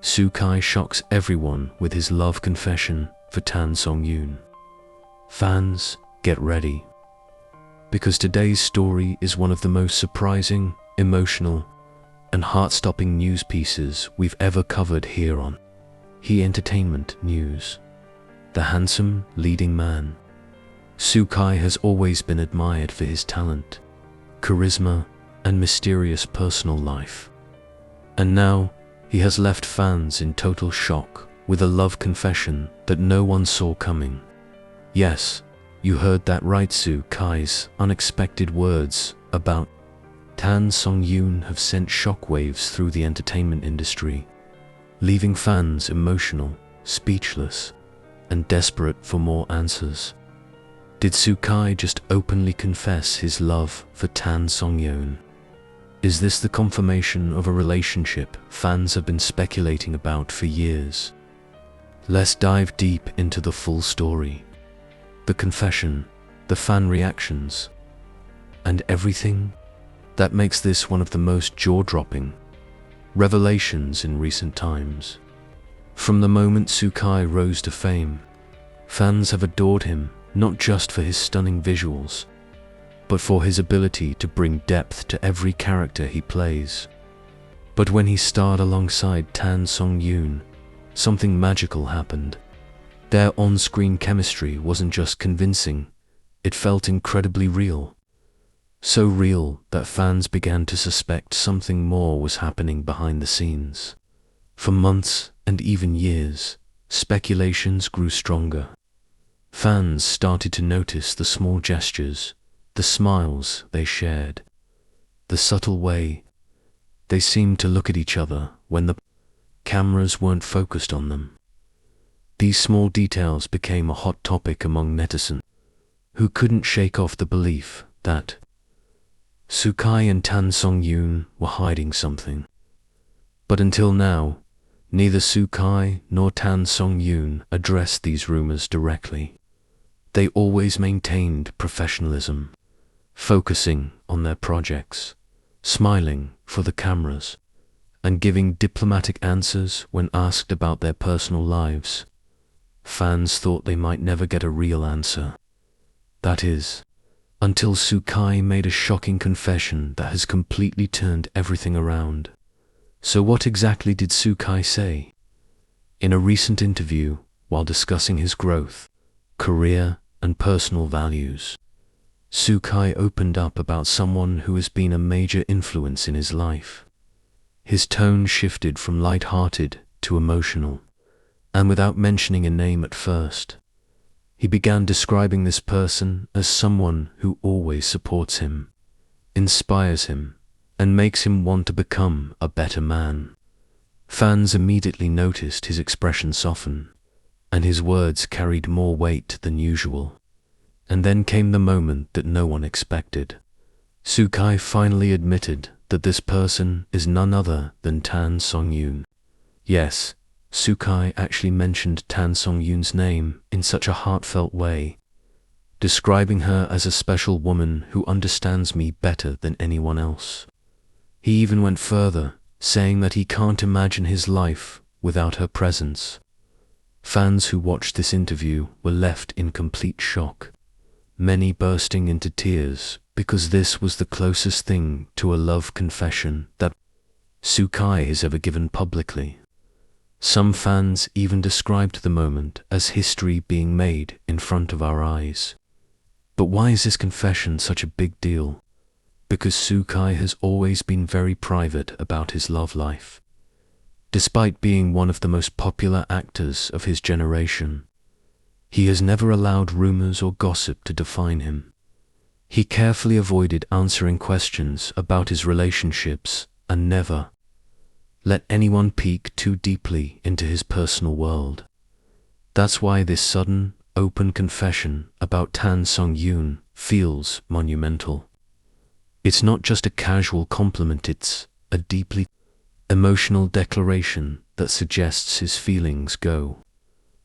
Sukai shocks everyone with his love confession for Tan Songyun. Fans, get ready, because today's story is one of the most surprising, emotional, and heart-stopping news pieces we've ever covered here on He Entertainment News. The handsome leading man, Sukai has always been admired for his talent, charisma, and mysterious personal life. And now, he has left fans in total shock with a love confession that no one saw coming. Yes, you heard that right. Sukai's unexpected words about Tan Songyun have sent shockwaves through the entertainment industry, leaving fans emotional, speechless, and desperate for more answers. Did Sukai just openly confess his love for Tan Songyun? Is this the confirmation of a relationship fans have been speculating about for years? Let's dive deep into the full story. The confession, the fan reactions, and everything that makes this one of the most jaw-dropping revelations in recent times. From the moment Sukai rose to fame, fans have adored him not just for his stunning visuals, but for his ability to bring depth to every character he plays. But when he starred alongside Tan Songyun, something magical happened. Their on-screen chemistry wasn't just convincing, it felt incredibly real. So real that fans began to suspect something more was happening behind the scenes. For months and even years, speculations grew stronger. Fans started to notice the small gestures, the smiles they shared, the subtle way they seemed to look at each other when the cameras weren't focused on them. These small details became a hot topic among netizens, who couldn't shake off the belief that Sukai and Tan Songyun were hiding something. But until now, neither Sukai nor Tan Songyun addressed these rumors directly. They always maintained professionalism, focusing on their projects, smiling for the cameras, and giving diplomatic answers when asked about their personal lives. Fans thought they might never get a real answer. That is, until Sukai made a shocking confession that has completely turned everything around. So what exactly did Sukai say? In a recent interview, while discussing his growth, career, and personal values, Sukai opened up about someone who has been a major influence in his life. His tone shifted from light-hearted to emotional, and without mentioning a name at first, he began describing this person as someone who always supports him, inspires him, and makes him want to become a better man. Fans immediately noticed his expression soften, and his words carried more weight than usual. And then came the moment that no one expected. Sukai finally admitted that this person is none other than Tan Songyun. Yes, Sukai actually mentioned Tan Songyun's name in such a heartfelt way, describing her as a special woman who understands me better than anyone else. He even went further, saying that he can't imagine his life without her presence. Fans who watched this interview were left in complete shock, many bursting into tears because this was the closest thing to a love confession that Sukai has ever given publicly. Some fans even described the moment as history being made in front of our eyes. But why is this confession such a big deal? Because Sukai has always been very private about his love life. Despite being one of the most popular actors of his generation, he has never allowed rumors or gossip to define him. He carefully avoided answering questions about his relationships and never let anyone peek too deeply into his personal world. That's why this sudden, open confession about Tan Songyun feels monumental. It's not just a casual compliment, it's a deeply emotional declaration that suggests his feelings go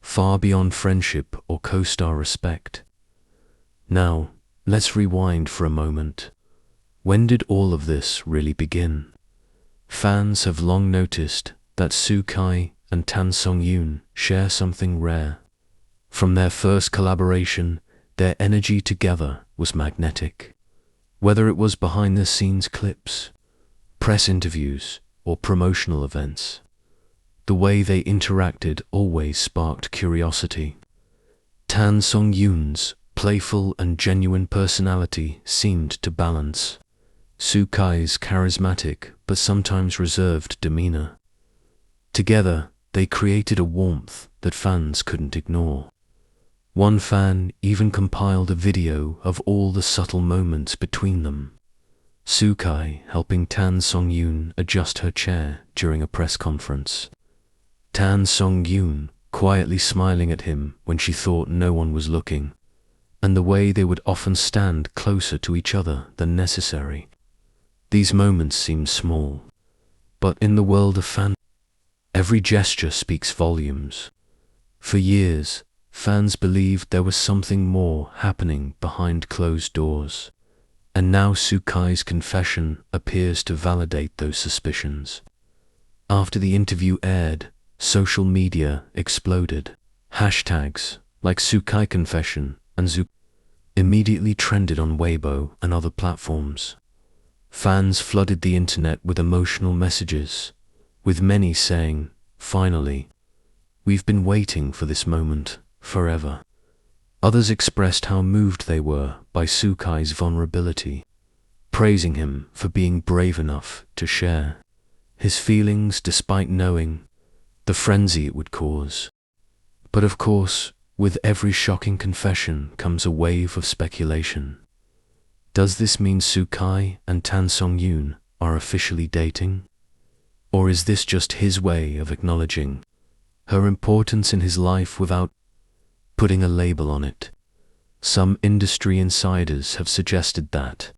far beyond friendship or co-star respect. Now, let's rewind for a moment. When did all of this really begin? Fans have long noticed that Sukai and Tan Songyun share something rare. From their first collaboration, their energy together was magnetic. Whether it was behind-the-scenes clips, press interviews, or promotional events, the way they interacted always sparked curiosity. Tan Songyun's playful and genuine personality seemed to balance Sukai's charismatic but sometimes reserved demeanor. Together, they created a warmth that fans couldn't ignore. One fan even compiled a video of all the subtle moments between them. Sukai helping Tan Songyun adjust her chair during a press conference. Tan Songyun quietly smiling at him when she thought no one was looking, and the way they would often stand closer to each other than necessary. These moments seem small, but in the world of fandom, every gesture speaks volumes. For years, fans believed there was something more happening behind closed doors, and now Sukai's confession appears to validate those suspicions. After the interview aired, social media exploded. Hashtags like Sukai confession and Sukai immediately trended on Weibo and other platforms. Fans flooded the internet with emotional messages, with many saying, "Finally, we've been waiting for this moment forever." Others expressed how moved they were by Sukai's vulnerability, praising him for being brave enough to share his feelings despite knowing the frenzy it would cause. But of course, with every shocking confession comes a wave of speculation. Does this mean Sukai and Tan Songyun are officially dating? Or is this just his way of acknowledging her importance in his life without putting a label on it? Some industry insiders have suggested that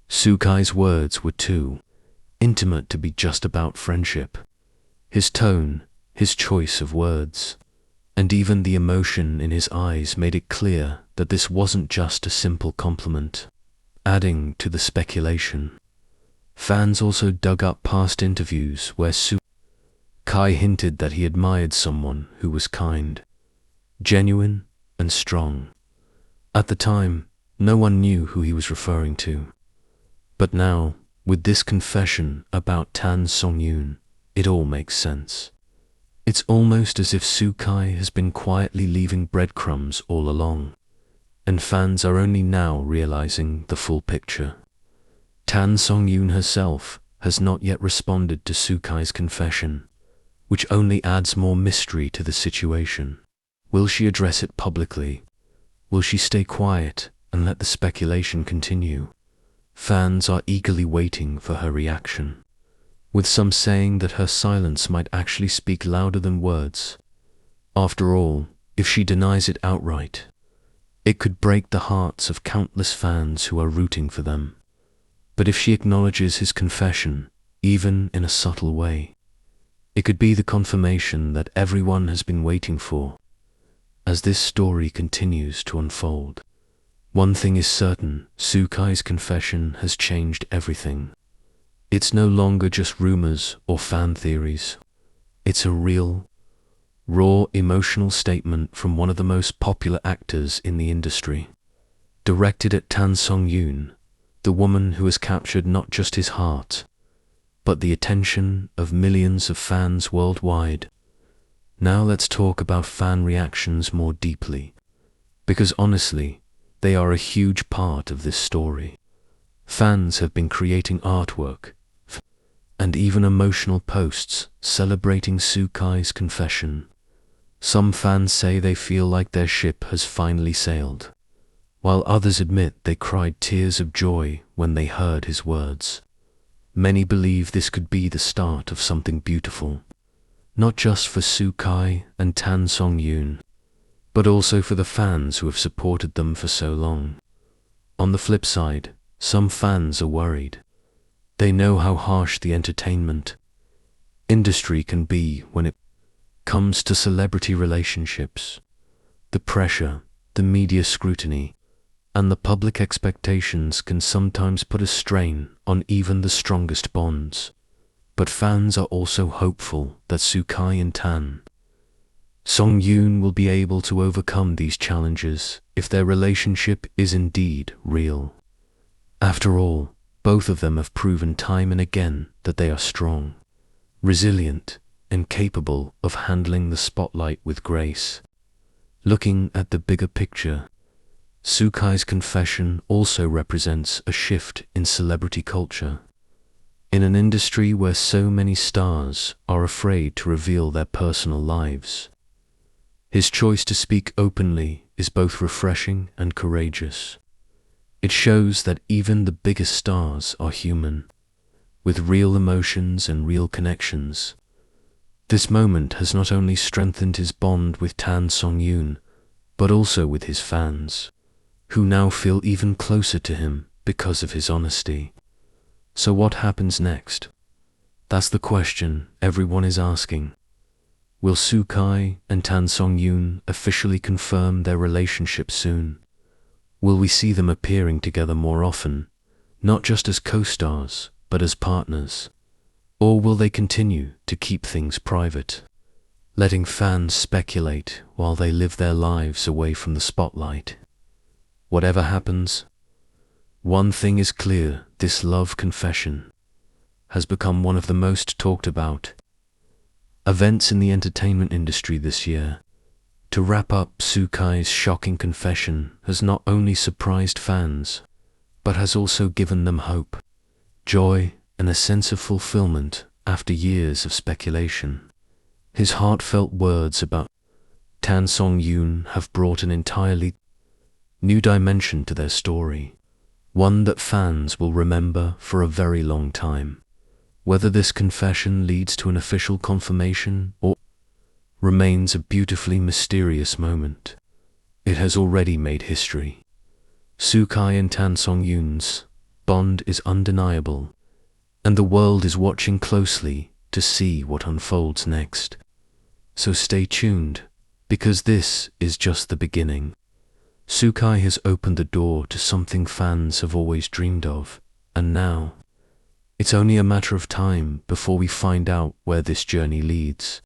Sukai's words were too intimate to be just about friendship. His tone, his choice of words, and even the emotion in his eyes made it clear that this wasn't just a simple compliment. Adding to the speculation, fans also dug up past interviews where Sukai hinted that he admired someone who was kind, genuine, and strong. At the time, no one knew who he was referring to. But now, with this confession about Tan Songyun, it all makes sense. It's almost as if Sukai has been quietly leaving breadcrumbs all along, and fans are only now realizing the full picture. Tan Songyun herself has not yet responded to Sukai's confession, which only adds more mystery to the situation. Will she address it publicly? Will she stay quiet and let the speculation continue? Fans are eagerly waiting for her reaction, with some saying that her silence might actually speak louder than words. After all, if she denies it outright, it could break the hearts of countless fans who are rooting for them. But if she acknowledges his confession, even in a subtle way, it could be the confirmation that everyone has been waiting for. As this story continues to unfold, one thing is certain: Sukai's confession has changed everything. It's no longer just rumors or fan theories. It's a real, raw, emotional statement from one of the most popular actors in the industry. Directed at Tan Songyun, the woman who has captured not just his heart, but the attention of millions of fans worldwide. Now let's talk about fan reactions more deeply, because honestly, they are a huge part of this story. Fans have been creating artwork and even emotional posts celebrating Sukai's confession. Some fans say they feel like their ship has finally sailed, while others admit they cried tears of joy when they heard his words. Many believe this could be the start of something beautiful, not just for Sukai and Tan Songyun, but also for the fans who have supported them for so long. On the flip side, some fans are worried. They know how harsh the entertainment industry can be when it comes to celebrity relationships. The pressure, the media scrutiny, and the public expectations can sometimes put a strain on even the strongest bonds. But fans are also hopeful that Sukai and Tan Songyun will be able to overcome these challenges if their relationship is indeed real. After all, both of them have proven time and again that they are strong, resilient, and capable of handling the spotlight with grace. Looking at the bigger picture, Sukai's confession also represents a shift in celebrity culture. In an industry where so many stars are afraid to reveal their personal lives, his choice to speak openly is both refreshing and courageous. It shows that even the biggest stars are human, with real emotions and real connections. This moment has not only strengthened his bond with Tan Songyun, but also with his fans, who now feel even closer to him because of his honesty. So what happens next? That's the question everyone is asking. Will Sukai and Tan Songyun officially confirm their relationship soon? Will we see them appearing together more often, not just as co-stars, but as partners? Or will they continue to keep things private, letting fans speculate while they live their lives away from the spotlight? Whatever happens, one thing is clear: this love confession has become one of the most talked about events in the entertainment industry this year. To wrap up, Sukai's shocking confession has not only surprised fans, but has also given them hope, joy, and a sense of fulfillment after years of speculation. His heartfelt words about Tan Songyun have brought an entirely new dimension to their story, one that fans will remember for a very long time. Whether this confession leads to an official confirmation or remains a beautifully mysterious moment, it has already made history. Sukai and Tan Songyun's bond is undeniable, and the world is watching closely to see what unfolds next. So stay tuned, because this is just the beginning. Sukai has opened the door to something fans have always dreamed of, and now it's only a matter of time before we find out where this journey leads.